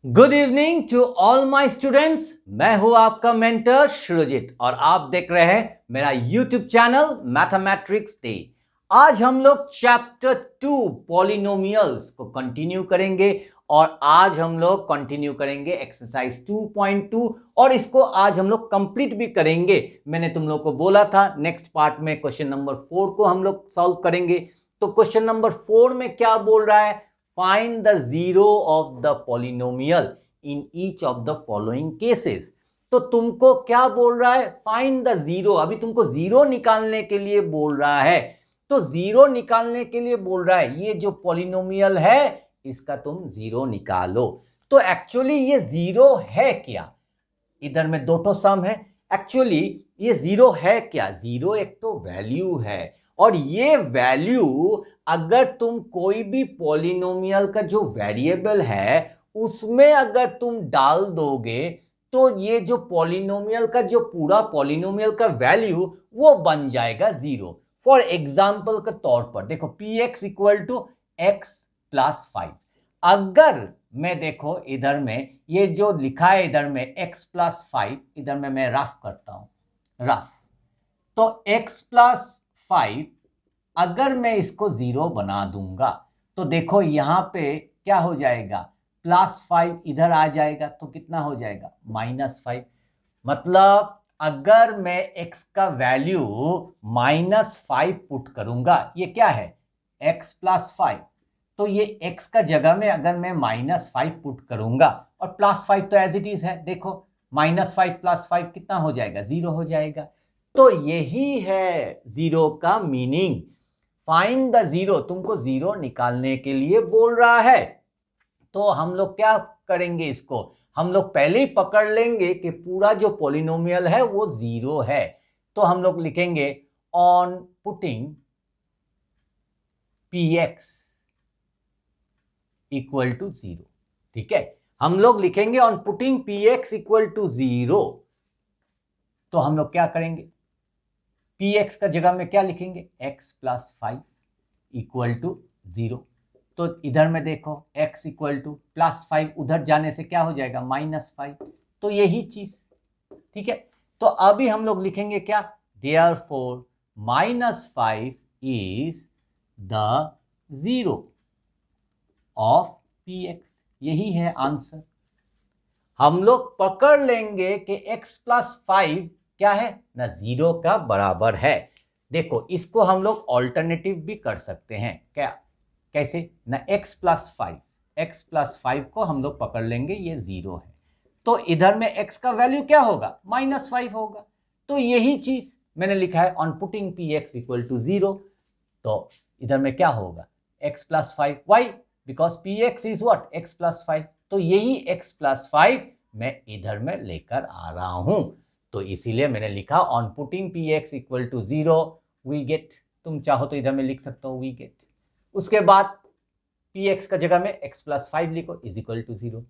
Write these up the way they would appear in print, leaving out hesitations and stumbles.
Good evening to all my students. मैं हूं आपका मेंटर शुरुजीत और आप देख रहे हैं मेरा यूट्यूब चैनल मैथमेटिक्स डे। आज हम लोग चैप्टर 2 पॉलिनोमियल्स को कंटिन्यू करेंगे और आज हम लोग कंटिन्यू करेंगे एक्सरसाइज 2.2 और इसको आज हम लोग कंप्लीट भी करेंगे। मैंने तुम लोग को बोला था नेक्स्ट पार्ट में क्वेश्चन नंबर 4 को हम लोग सॉल्व करेंगे। तो क्वेश्चन नंबर 4 में क्या बोल रहा है? Find the zero of the polynomial in each of the following cases। तो तुमको क्या बोल रहा है? Find the zero। अभी तुमको जीरो निकालने के लिए बोल रहा है। तो जीरो निकालने के लिए बोल रहा है, ये जो पॉलिनोमियल है इसका तुम जीरो निकालो। तो एक्चुअली ये जीरो है क्या? इधर में दो तो सम है। एक्चुअली ये जीरो है क्या? जीरो एक तो वैल्यू है और ये वैल्यू अगर तुम कोई भी पॉलिनोमियल का जो वेरिएबल है उसमें अगर तुम डाल दोगे तो ये जो पॉलिनोमियल का जो पूरा पॉलिनोमियल का वैल्यू वो बन जाएगा जीरो। फॉर एग्जाम्पल के तौर पर देखो P X equal to X plus 5। अगर मैं देखो इधर में ये जो लिखा है इधर में x प्लस 5, इधर में मैं रफ करता हूं रफ। तो x प्लस 5 अगर मैं इसको जीरो बना दूंगा तो देखो यहां पे क्या हो जाएगा, प्लस 5 इधर आ जाएगा तो कितना हो जाएगा -5। मतलब अगर मैं x का वैल्यू -5 पुट करूंगा, ये क्या है x प्लस 5, तो ये x का जगह में अगर मैं -5 पुट करूंगा और +5 तो एज इट इज है, देखो -5 + 5 कितना हो जाएगा, जीरो हो जाएगा। तो यही है जीरो का मीनिंग। फाइंड द जीरो, तुमको जीरो निकालने के लिए बोल रहा है। तो हम लोग क्या करेंगे, इसको हम लोग पहले ही पकड़ लेंगे कि पूरा जो पॉलिनोमियल है वो जीरो है। तो हम लोग लिखेंगे on putting px equal to zero. ठीक है, हम लोग लिखेंगे on putting px equal to zero. तो हम लोग क्या करेंगे, px का जगह में क्या लिखेंगे, x plus 5 equal to zero. तो इधर में देखो x इक्वल टू +5 उधर जाने से क्या हो जाएगा -5। तो यही चीज, ठीक है। तो अभी हम लोग लिखेंगे क्या, therefore -5 is the zero of px। यही है आंसर। हम लोग पकड़ लेंगे कि x प्लस 5 क्या है ना, जीरो का बराबर है। देखो इसको हम लोग ऑल्टरनेटिव भी कर सकते हैं, क्या कैसे ना, x प्लस 5 को हम लोग पकड़ लेंगे, ये जीरो है। तो इधर में x का वैल्यू क्या होगा, -5 होगा। तो यही चीज मैंने लिखा है on putting px equal to zero. तो इधर में क्या होगा, x plus 5, why because px is what, x plus 5। तो यही x प्लस 5 मैं इधर में लेकर आ रहा हूं। तो इसीलिए मैंने लिखा on putting px equal to zero we get. तुम चाहो तो इधर में लिख सकते हो वी गेट। उसके बाद px का जगह में x प्लस 5 लिखो इज इक्वल टू जीरो।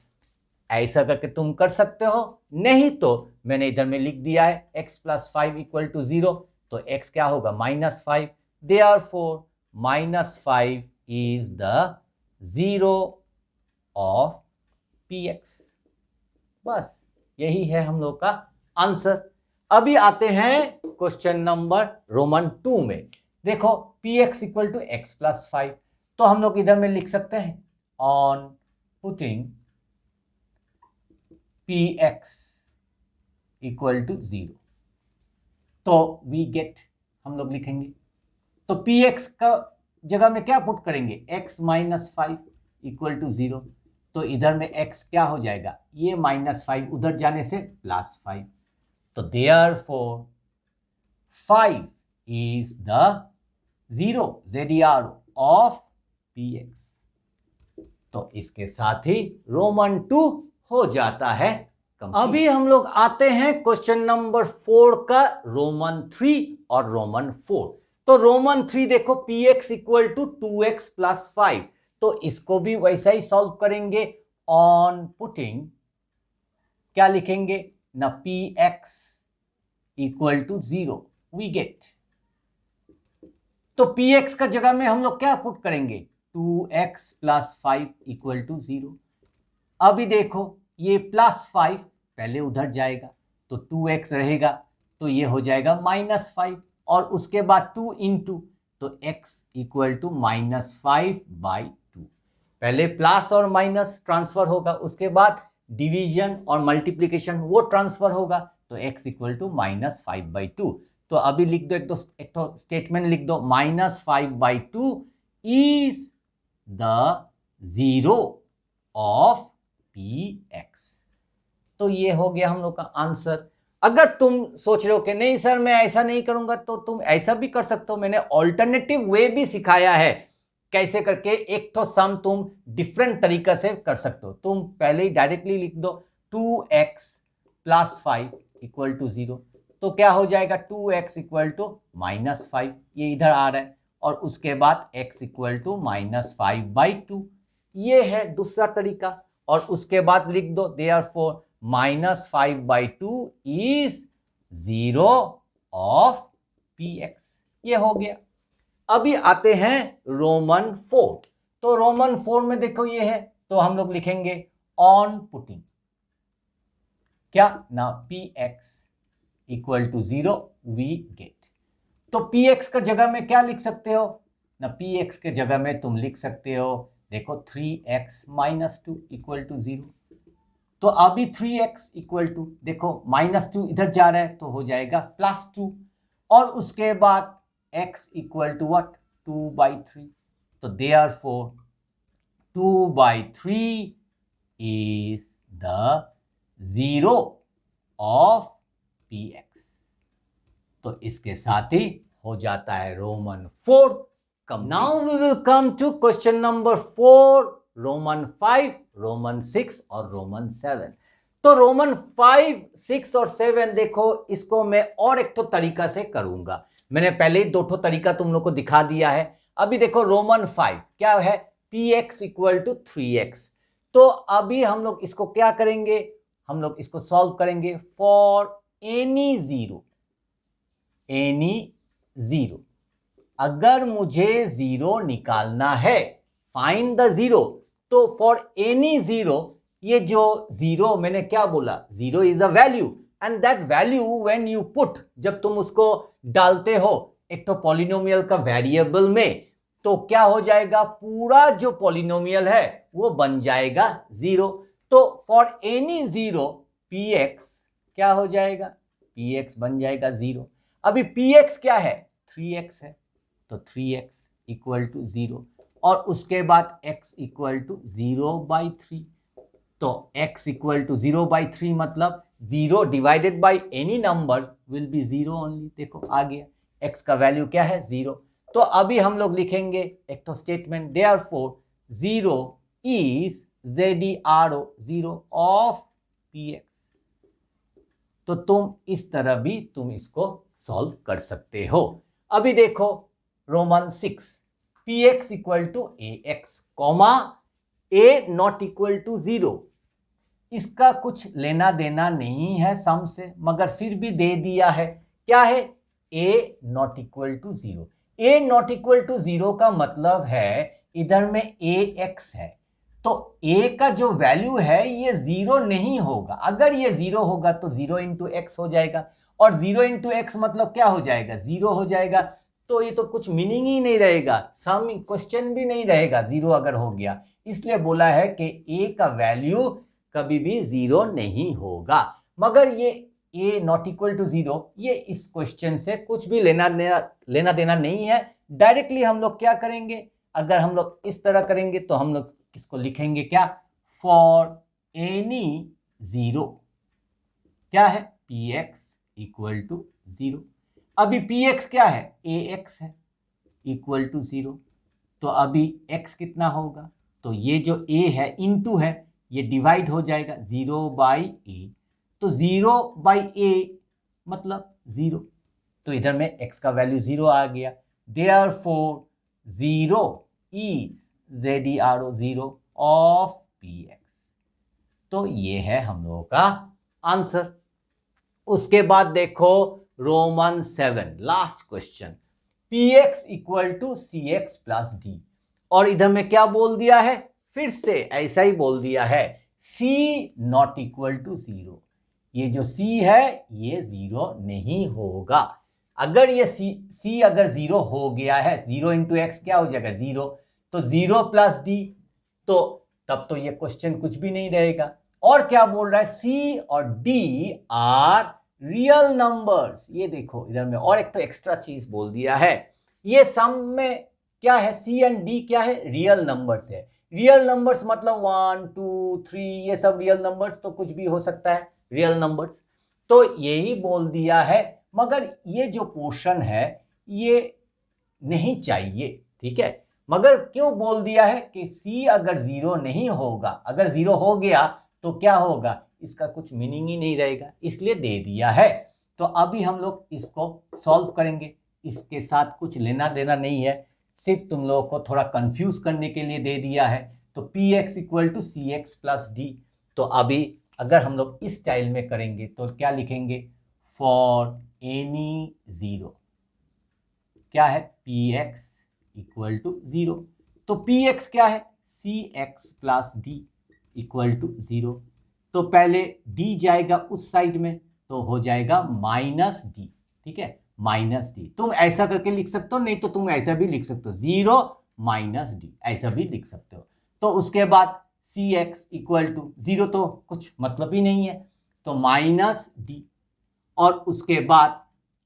ऐसा करके तुम कर सकते हो, नहीं तो मैंने इधर में लिख दिया है x plus 5 equal to zero. तो x क्या होगा, -5। Therefore -5 is the zero of px। बस यही है हम लोग का आंसर। अभी आते हैं क्वेश्चन नंबर रोमन 2 में। देखो px equal to x plus 5, तो हम लोग इधर में लिख सकते हैं on putting px equal to zero. तो वी गेट हम लोग लिखेंगे, तो px का जगह में क्या पुट करेंगे, x minus 5 equal to zero. तो इधर में x क्या हो जाएगा, ये -5 उधर जाने से +5। तो therefore 5 is the zero ZER of px। तो इसके साथ ही रोमन 2 हो जाता है complete। अभी हम लोग आते हैं क्वेश्चन नंबर 4 का रोमन 3 और रोमन 4। तो रोमन 3 देखो px equal to 2x plus 5। तो इसको भी वैसा ही सॉल्व करेंगे ऑन पुटिंग, क्या लिखेंगे ना, px equal to zero we get. तो px का जगह में हम लोग क्या पुट करेंगे, 2x plus 5 equal to zero. अभी देखो ये +5 पहले उधर जाएगा तो 2x रहेगा, तो ये हो जाएगा -5 और उसके बाद 2 इंटू तो x इक्वल टू -5/2। पहले प्लस और माइनस ट्रांसफर होगा, उसके बाद डिवीजन और मल्टीप्लिकेशन वो ट्रांसफर होगा, तो x इक्वल टू -5/2। तो अभी लिख दो, एक तो स्टेटमेंट लिख दो, -5/2 is the zero of px। तो ये हो गया हम लोग का आंसर। अगर तुम सोच रहे हो कि नहीं सर मैं ऐसा नहीं करूंगा, तो तुम ऐसा भी कर सकते हो। मैंने ऑल्टरनेटिव वे भी सिखाया है कैसे करके एक तो सम तुम डिफरेंट तरीका से कर सकते हो। तुम पहले ही डायरेक्टली लिख दो 2x + 5 इक्वल टू 0, तो क्या हो जाएगा 2x इक्वल टू -5, ये इधर आ रहा है, और उसके बाद x इक्वल टू -5/2, ये है दूसरा तरीका। और उसके बाद लिख दो therefore -5/2 is zero of px, ये हो गया। अभी आते हैं रोमन 4। तो रोमन 4 में देखो ये है, तो हम लोग लिखेंगे ऑन पुटिंग क्या ना px equal to 0 we get. तो px का जगह में क्या लिख सकते हो ना, px के जगह में तुम लिख सकते हो, देखो 3x - 2 इक्वल टू 0। तो अभी 3x इक्वल टू, देखो -2 इधर जा रहा है तो हो जाएगा +2, और उसके बाद x इक्वल टू व्हाट 2/3। तो therefore 2/3 is the zero of px। तो इसके साथ ही हो जाता है रोमन 4 कम। Now we will come to question number 4, roman 5, roman 6 और रोमन 7। तो रोमन 5, 6 और 7 देखो, इसको मैं और एक तो तरीका से करूंगा। मैंने पहले ही 2 तरीका तुम लोग को दिखा दिया है। अभी देखो रोमन 5 क्या है, px इक्वल टू 3x। तो अभी हम लोग इसको क्या करेंगे, हम लोग इसको सॉल्व करेंगे फॉर एनी जीरो। अगर मुझे जीरो निकालना है, फाइंड द जीरो, तो फॉर एनी जीरो, ये जो जीरो मैंने क्या बोला, zero is a value, and that value when you put, जब तुम उसको डालते हो एक तो पॉलिनोमियल का वेरिएबल में, तो क्या हो जाएगा, पूरा जो पॉलिनोमियल है वो बन जाएगा जीरो। तो फॉर एनी जीरो px क्या हो जाएगा, px बन जाएगा जीरो। अभी px क्या है, 3x है, तो 3x इक्वल टू 0, और उसके बाद x इक्वल टू 0/3। तो x इक्वल टू 0/3 मतलब 0 divided by any number will be 0 only. देखो आ गया, x का वैल्यू क्या है 0। तो अभी हम लोग लिखेंगे एक तो statement, therefore 0 is ZERO, 0 of px। तो तुम इस तरह भी तुम इसको सॉल्व कर सकते हो। अभी देखो roman 6, px equal to ax, comma a not equal to 0। इसका कुछ लेना देना नहीं है सम से, मगर फिर भी दे दिया है। क्या है, a not equal to 0। a not equal to 0 का मतलब है इधर में ax है, तो a का जो वैल्यू है ये 0 नहीं होगा। अगर ये 0 होगा तो 0 इंटू एक्स हो जाएगा, और 0 इंटू एक्स मतलब क्या हो जाएगा, 0 हो जाएगा। तो ये तो कुछ मीनिंग ही नहीं रहेगा, सम क्वेश्चन भी नहीं रहेगा 0 अगर हो गया। इसलिए बोला है कि a का वैल्यू कभी भी 0 नहीं होगा। मगर ये a नॉट इक्वल टू 0, ये इस क्वेश्चन से कुछ भी लेना देना नहीं है। डायरेक्टली हम लोग क्या करेंगे, अगर हम लोग इस तरह करेंगे तो हम लोग इसको लिखेंगे क्या, फॉर एनी जीरो क्या है, px इक्वल टू 0। अभी px क्या है, ax है, इक्वल टू 0। तो अभी x कितना होगा, तो ये जो a है इनटू है, ये डिवाइड हो जाएगा 0/a। तो 0/a मतलब 0, तो इधर में x का वैल्यू 0 आ गया। Therefore 0 is ZERO, 0 of px। तो ये है हम लोगों का आंसर। उसके बाद देखो roman 7, last question, px equal to cx plus d। और इधर में क्या बोल दिया है, फिर से ऐसा ही बोल दिया है C नॉट इक्वल टू 0। ये जो C है ये 0 नहीं होगा। अगर ये C अगर 0 हो गया है, 0 इंटू एक्स क्या हो जाएगा 0, तो 0 प्लस डी, तो तब तो ये क्वेश्चन कुछ भी नहीं रहेगा। और क्या बोल रहा है, C और D आर रियल नंबर्स। ये देखो इधर में और एक तो एक्स्ट्रा चीज बोल दिया है, ये सम में क्या है, C एंड D क्या है, रियल नंबर्स है। रियल नंबर्स मतलब 1 2 3 ये सब रियल नंबर्स, तो कुछ भी हो सकता है रियल नंबर्स, तो यही बोल दिया है। मगर ये जो पोर्शन है ये नहीं चाहिए, ठीक है। मगर क्यों बोल दिया है कि C अगर 0 नहीं होगा, अगर 0 हो गया तो क्या होगा, इसका कुछ मीनिंग ही नहीं रहेगा, इसलिए दे दिया है। तो अभी हम लोग इसको सॉल्व करेंगे, इसके साथ कुछ लेना देना नहीं है, सिर्फ तुम लोगों को थोड़ा कंफ्यूज करने के लिए दे दिया है। तो px equal to C X plus D. तो अभी अगर हम लोग इस स्टाइल में करेंगे तो क्या लिखेंगे, फॉर एनी 0 क्या है, px इक्वल टू 0। तो px क्या है, cx plus D equal to 0। तो पहले d जाएगा उस साइड में, तो हो जाएगा माइनस डी, ठीक है, माइनस डी। तुम ऐसा करके लिख सकते हो, नहीं तो तुम ऐसा भी लिख सकते हो, 0 माइनस डी, ऐसा भी लिख सकते हो। तो उसके बाद cx इक्वल टू 0, तो कुछ मतलब ही नहीं है, तो माइनस डी, और उसके बाद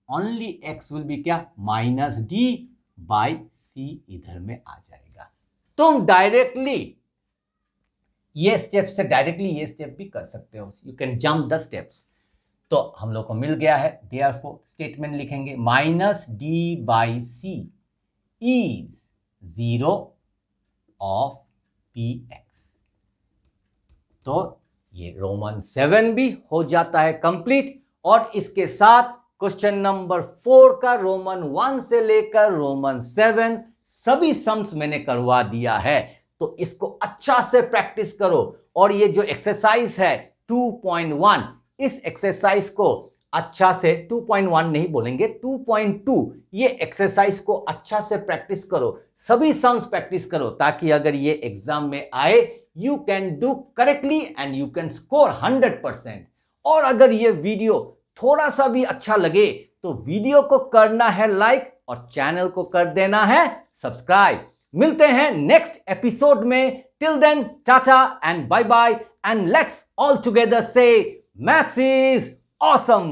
ओनली x विल बी क्या, माइनस डी बाई सी, इधर में आ जाएगा। तुम डायरेक्टली ये स्टेप से डायरेक्टली ये स्टेप भी कर सकते हो, you can jump the steps. तो हम लोग को मिल गया है, देयरफॉर स्टेटमेंट लिखेंगे minus D by C is 0 of P X. तो ये रोमन 7 भी हो जाता है कंप्लीट, और इसके साथ क्वेश्चन नंबर 4 का रोमन 1 से लेकर रोमन 7 सभी सम्स मैंने करवा दिया है। तो इसको अच्छा से प्रैक्टिस करो, और ये जो एक्सरसाइज है 2.1, इस एक्सरसाइज को अच्छा से, 2.1 नहीं बोलेंगे 2.2, ये एक्सरसाइज को अच्छा से प्रैक्टिस करो, सभी सम्स प्रैक्टिस करो, ताकि अगर ये एग्जाम में आए you can do correctly and you can score 100%। और अगर ये वीडियो थोड़ा सा भी अच्छा लगे तो वीडियो को करना है लाइक, और चैनल को कर देना है सब्सक्राइब। मिलते हैं नेक्स्ट एपिसोड में, till then tata and bye bye, and let's all together say maths is awesome.